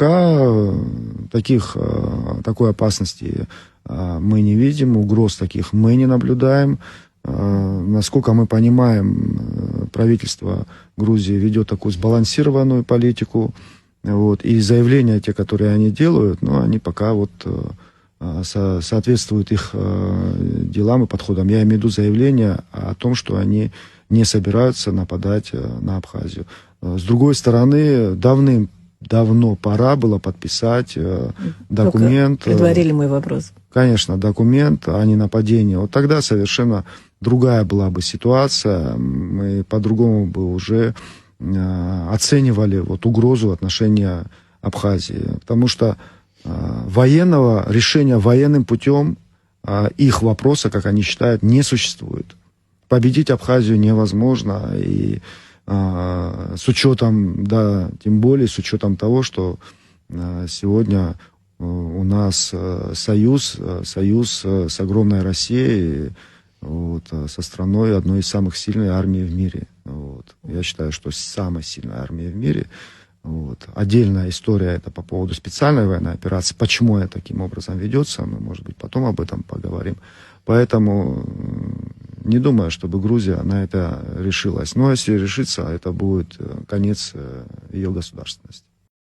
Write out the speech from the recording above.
Пока такой опасности мы не видим, угроз таких мы не наблюдаем. Насколько мы понимаем, правительство Грузии ведет такую сбалансированную политику. Вот, и заявления, те, которые они делают, ну, они пока вот соответствуют их делам и подходам. Я имею в виду заявления о том, что они не собираются нападать на Абхазию. С другой стороны, давным-давно пора было подписать документ. Только предварили мой вопрос. Конечно, документ о ненападении. Вот тогда совершенно другая была бы ситуация. Мы по-другому бы уже оценивали вот угрозу в отношении Абхазии. Потому что решения военным путем их вопроса, как они считают, не существует. Победить Абхазию невозможно. И с учетом, да, тем более с учетом того, что сегодня у нас союз с огромной Россией, вот, со страной одной из самых сильных армий в мире. Вот. Я считаю, что самая сильная армия в мире. Вот. Отдельная история это по поводу специальной военной операции. Почему это таким образом ведется, мы, может быть, потом об этом поговорим. Поэтому не думаю, чтобы Грузия на это решилась. Но если решится, это будет конец ее государственности.